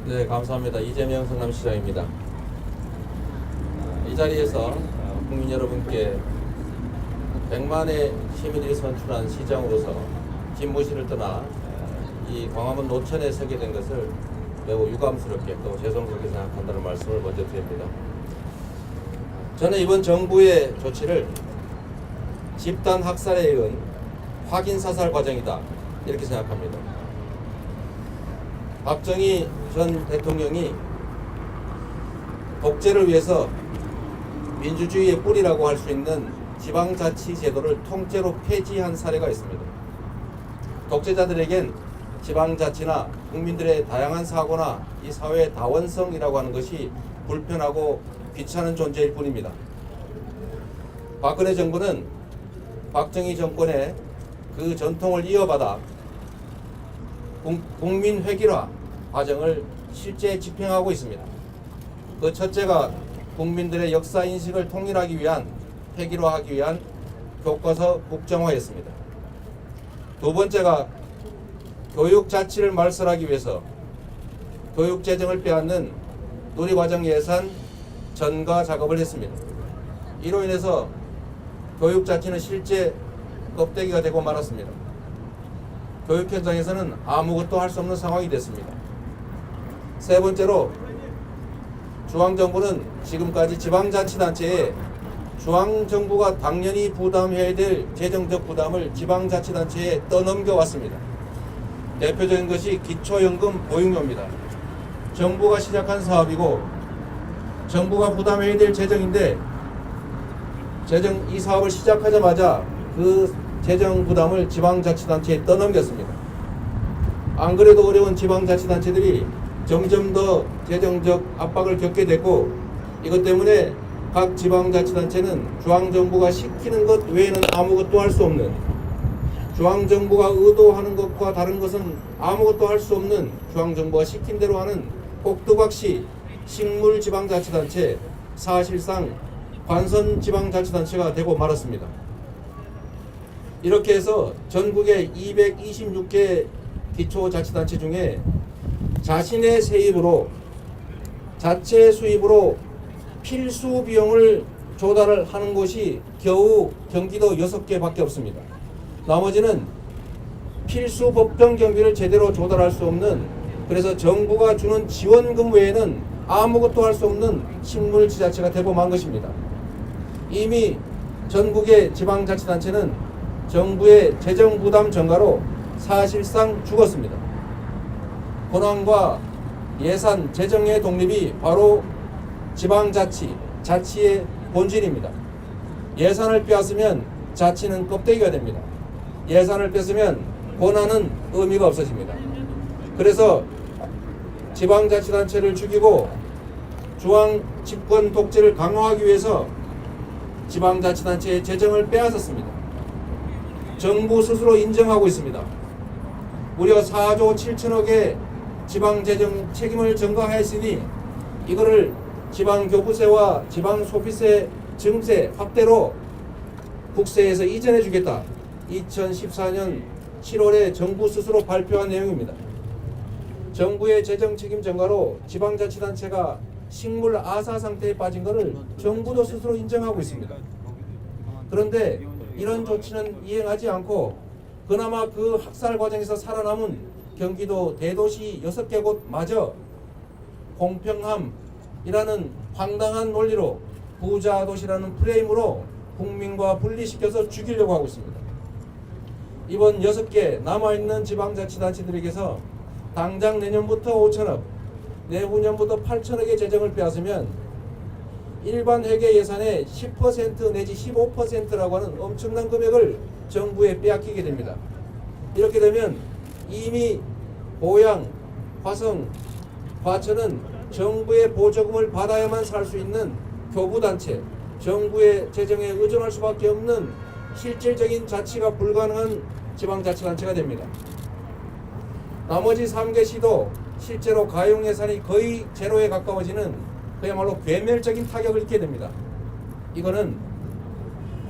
네, 감사합니다. 이재명 성남시장입니다. 이 자리에서 국민 여러분께 100만의 시민이 선출한 시장으로서 집무실을 떠나 이 광화문 노천에 서게 된 것을 매우 유감스럽게 또 죄송스럽게 생각한다는 말씀을 먼저 드립니다. 저는 이번 정부의 조치를 집단 학살에 의한 확인 사살 과정이다 이렇게 생각합니다. 박정희 전 대통령이 독재를 위해서 민주주의의 뿌리라고 할 수 있는 지방자치 제도를 통째로 폐지한 사례가 있습니다. 독재자들에겐 지방자치나 국민들의 다양한 사고나 이 사회의 다원성이라고 하는 것이 불편하고 귀찮은 존재일 뿐입니다. 박근혜 정부는 박정희 정권의 그 전통을 이어받아 국민 회귀화 과정을 실제 집행하고 있습니다. 그 첫째가 국민들의 역사 인식을 통일하기 위한 회귀화하기 위한 교과서 국정화였습니다. 두 번째가 교육 자치를 말살하기 위해서 교육 재정을 빼앗는 누리과정 예산 전가 작업을 했습니다. 이로 인해서 교육 자치는 실제 껍데기가 되고 말았습니다. 교육 현장에서는 아무것도 할 수 없는 상황이 됐습니다. 세 번째로 중앙정부는 지금까지 지방자치단체에 중앙정부가 당연히 부담해야 될 재정적 부담을 지방자치단체에 떠넘겨 왔습니다. 대표적인 것이 기초연금 보육료입니다. 정부가 시작한 사업이고 정부가 부담해야 될 재정인데 이 사업을 시작하자마자 그 재정 부담을 지방자치단체에 떠넘겼습니다. 안 그래도 어려운 지방자치단체들이 점점 더 재정적 압박을 겪게 됐고 이것 때문에 각 지방자치단체는 중앙정부가 시키는 것 외에는 아무것도 할 수 없는 중앙정부가 의도하는 것과 다른 것은 아무것도 할 수 없는 중앙정부가 시킨 대로 하는 꼭두각시 식물지방자치단체 사실상 관선지방자치단체가 되고 말았습니다. 이렇게 해서 전국의 226개 기초자치단체 중에 자신의 세입으로 자체 수입으로 필수 비용을 조달을 하는 곳이 겨우 경기도 6개밖에 없습니다. 나머지는 필수 법정 경비를 제대로 조달할 수 없는 그래서 정부가 주는 지원금 외에는 아무것도 할 수 없는 식물지자체가 되고 만 것입니다. 이미 전국의 지방자치단체는 정부의 재정부담 증가로 사실상 죽었습니다. 권한과 예산, 재정의 독립이 바로 지방자치, 자치의 본질입니다. 예산을 빼앗으면 자치는 껍데기가 됩니다. 예산을 뺏으면 권한은 의미가 없어집니다. 그래서 지방자치단체를 죽이고 중앙 집권 독재를 강화하기 위해서 지방자치단체의 재정을 빼앗았습니다. 정부 스스로 인정하고 있습니다. 무려 4조 7천억의 지방재정 책임을 전가하였으니 이거를 지방교부세와 지방소비세 증세 확대로 국세에서 이전해 주겠다. 2014년 7월에 정부 스스로 발표한 내용입니다. 정부의 재정 책임 전가로 지방자치단체가 식물 아사 상태에 빠진 것을 정부도 스스로 인정하고 있습니다. 그런데 이런 조치는 이행하지 않고 그나마 그 학살 과정에서 살아남은 경기도 대도시 6개 곳마저 공평함이라는 황당한 논리로 부자 도시라는 프레임으로 국민과 분리시켜서 죽이려고 하고 있습니다. 이번 6개 남아있는 지방자치단체들에게서 당장 내년부터 5천억, 내후년부터 8천억의 재정을 빼앗으면 일반 회계 예산의 10% 내지 15%라고 하는 엄청난 금액을 정부에 빼앗기게 됩니다. 이렇게 되면 이미 보양, 화성, 과천은 정부의 보조금을 받아야만 살 수 있는 교부단체, 정부의 재정에 의존할 수밖에 없는 실질적인 자치가 불가능한 지방자치단체가 됩니다. 나머지 3개 시도 실제로 가용 예산이 거의 제로에 가까워지는 그야말로 괴멸적인 타격을 입게 됩니다. 이거는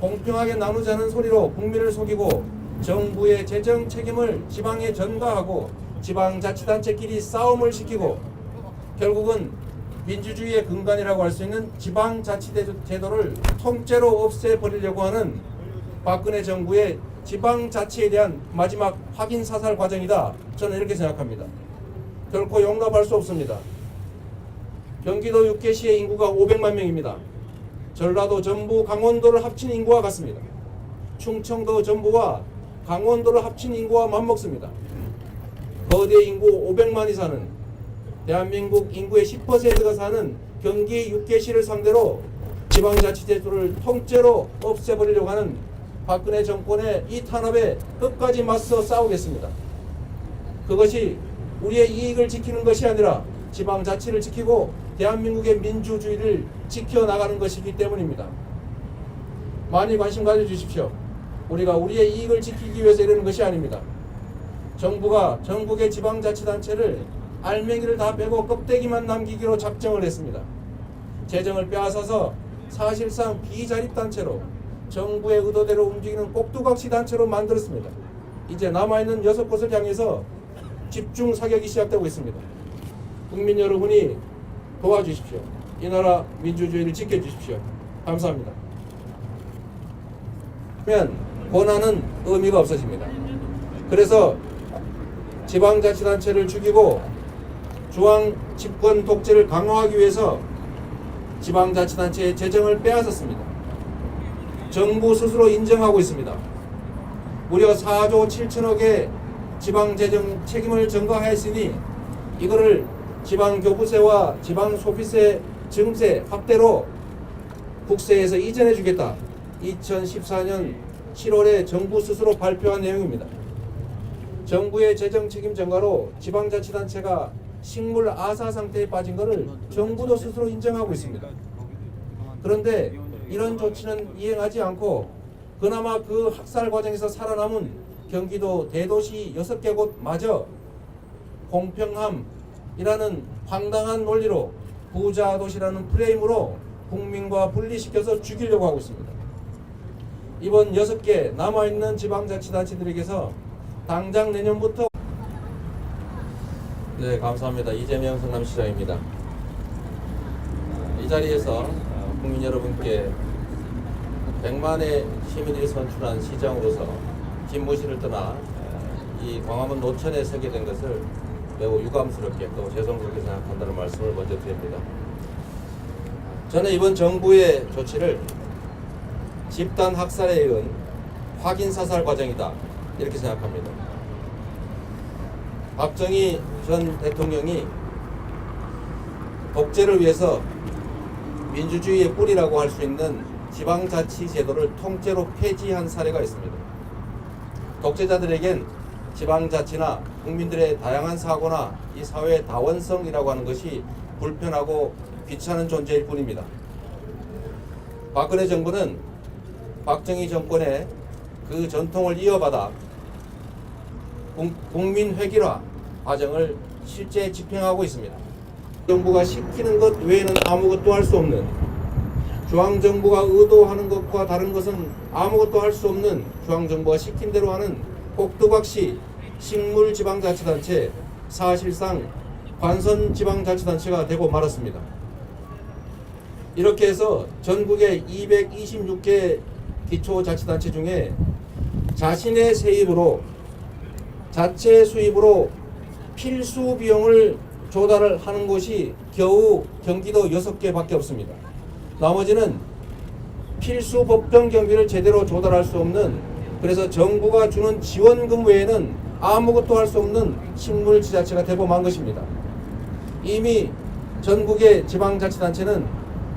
공평하게 나누자는 소리로 국민을 속이고 정부의 재정 책임을 지방에 전가하고 지방자치단체끼리 싸움을 시키고 결국은 민주주의의 근간이라고 할 수 있는 지방자치제도를 통째로 없애버리려고 하는 박근혜 정부의 지방자치에 대한 마지막 확인 사살 과정이다. 저는 이렇게 생각합니다. 결코 용납할 수 없습니다. 경기도 6개시의 인구가 500만 명입니다. 전라도, 전부, 강원도를 합친 인구와 같습니다. 충청도, 전부와 강원도를 합친 인구와 맞먹습니다. 거대 인구 500만이 사는 대한민국 인구의 10%가 사는 경기 6개시를 상대로 지방자치제도를 통째로 없애버리려고 하는 박근혜 정권의 이 탄압에 끝까지 맞서 싸우겠습니다. 그것이 우리의 이익을 지키는 것이 아니라 지방자치를 지키고 대한민국의 민주주의를 지켜나가는 것이기 때문입니다. 많이 관심 가져주십시오. 우리가 우리의 이익을 지키기 위해서 이러는 것이 아닙니다. 정부가 전국의 지방자치단체를 알맹이를 다 빼고 껍데기만 남기기로 작정을 했습니다. 재정을 빼앗아서 사실상 비자립단체로 정부의 의도대로 움직이는 꼭두각시 단체로 만들었습니다. 이제 남아있는 6곳을 향해서 집중 사격이 시작되고 있습니다. 국민 여러분이 도와주십시오. 이 나라 민주주의를 지켜주십시오. 감사합니다. 그러면 권한은 의미가 없어집니다. 그래서 지방자치단체를 죽이고 중앙 집권 독재를 강화하기 위해서 지방자치단체의 재정을 빼앗았습니다. 정부 스스로 인정하고 있습니다. 무려 4조 7천억의 지방재정 책임을 전가하였으니 이거를 지방교부세와 지방소비세 증세 확대로 국세에서 이전해 주겠다. 2014년 7월에 정부 스스로 발표한 내용입니다. 정부의 재정 책임 전가로 지방자치단체가 식물 아사 상태에 빠진 것을 정부도 스스로 인정하고 있습니다. 그런데 이런 조치는 이행하지 않고 그나마 그 학살 과정에서 살아남은 경기도 대도시 6개 곳마저 공평함이라는 황당한 논리로 부자 도시라는 프레임으로 국민과 분리시켜서 죽이려고 하고 있습니다. 이번 6개 남아있는 지방자치단체들에게서 당장 내년부터 네, 감사합니다. 이재명 성남시장입니다. 이 자리에서 국민 여러분께 100만의 시민이 선출한 시장으로서 집무실을 떠나 이 광화문 노천에 서게 된 것을 매우 유감스럽게 또 죄송스럽게 생각한다는 말씀을 먼저 드립니다. 저는 이번 정부의 조치를 집단 학살에 의한 확인 사살 과정이다 이렇게 생각합니다. 박정희 전 대통령이 독재를 위해서 민주주의의 뿌리라고 할 수 있는 지방자치 제도를 통째로 폐지한 사례가 있습니다. 독재자들에겐 지방자치나 국민들의 다양한 사고나 이 사회의 다원성이라고 하는 것이 불편하고 귀찮은 존재일 뿐입니다. 박근혜 정부는 박정희 정권의 그 전통을 이어받아 국민 회귀화 과정을 실제 집행하고 있습니다. 정부가 시키는 것 외에는 아무것도 할 수 없는, 중앙정부가 의도하는 것과 다른 것은 아무것도 할 수 없는, 중앙정부가 시킨 대로 하는 꼭두각시 식물지방자치단체, 사실상 관선지방자치단체가 되고 말았습니다. 이렇게 해서 전국의 226개 기초자치단체 중에 자신의 세입으로 자체 수입으로 필수 비용을 조달을 하는 곳이 겨우 경기도 6개밖에 없습니다. 나머지는 필수 법정 경비를 제대로 조달할 수 없는, 그래서 정부가 주는 지원금 외에는 아무것도 할 수 없는 식물지자체가 되고 만 것입니다. 이미 전국의 지방자치단체는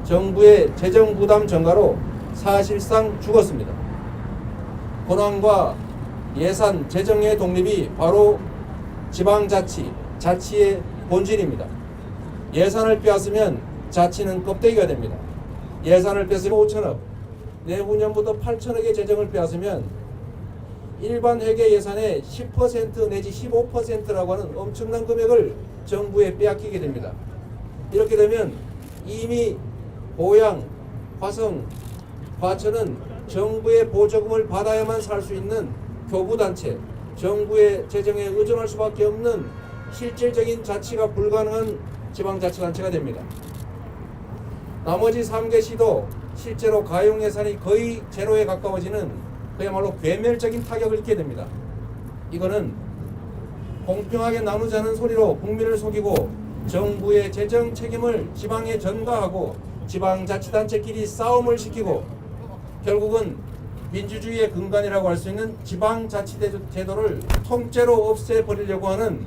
정부의 재정 부담 증가로 사실상 죽었습니다. 권한과 예산, 재정의 독립이 바로 지방자치, 자치의 본질입니다. 예산을 빼앗으면 자치는 껍데기가 됩니다. 예산을 뺏으면 5천억, 내후년부터 8천억의 재정을 빼앗으면 일반 회계 예산의 10% 내지 15%라고 하는 엄청난 금액을 정부에 빼앗기게 됩니다. 이렇게 되면 이미 고양, 화성, 과천은 정부의 보조금을 받아야만 살 수 있는 교부단체, 정부의 재정에 의존할 수밖에 없는 실질적인 자치가 불가능한 지방자치단체가 됩니다. 나머지 3개 시도 실제로 가용 예산이 거의 제로에 가까워지는 그야말로 괴멸적인 타격을 입게 됩니다. 이거는 공평하게 나누자는 소리로 국민을 속이고 정부의 재정 책임을 지방에 전가하고 지방자치단체끼리 싸움을 시키고 결국은 민주주의의 근간이라고 할 수 있는 지방자치제도를 통째로 없애버리려고 하는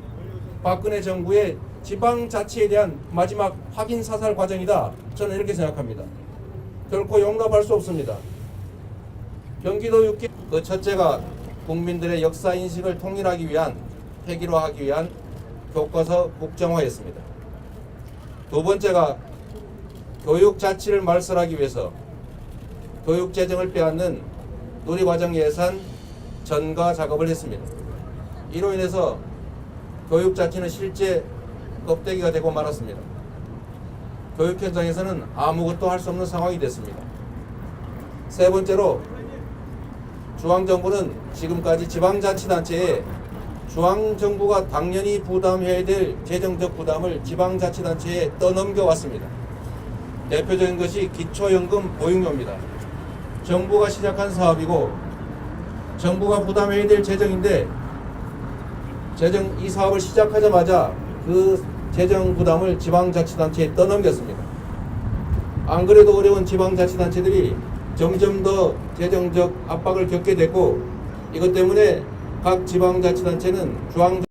박근혜 정부의 지방자치에 대한 마지막 확인 사살 과정이다. 저는 이렇게 생각합니다. 결코 용납할 수 없습니다. 경기도 6개 그 첫째가 국민들의 역사 인식을 통일하기 위한 획일화하기 위한 교과서 국정화였습니다. 두 번째가 교육 자치를 말살하기 위해서 교육 재정을 빼앗는 누리과정 예산 전가 작업을 했습니다. 이로 인해서 교육 자치는 실제 껍데기가 되고 말았습니다. 교육 현장에서는 아무것도 할 수 없는 상황이 됐습니다. 세 번째로 중앙정부는 지금까지 지방자치단체에 중앙정부가 당연히 부담해야 될 재정적 부담을 지방자치단체에 떠넘겨 왔습니다. 대표적인 것이 기초연금 보육료입니다. 정부가 시작한 사업이고 정부가 부담해야 될 재정인데 이 사업을 시작하자마자 그 재정 부담을 지방자치단체에 떠넘겼습니다. 안 그래도 어려운 지방자치단체들이 점점 더 재정적 압박을 겪게 됐고 이것 때문에 각 지방자치단체는 중앙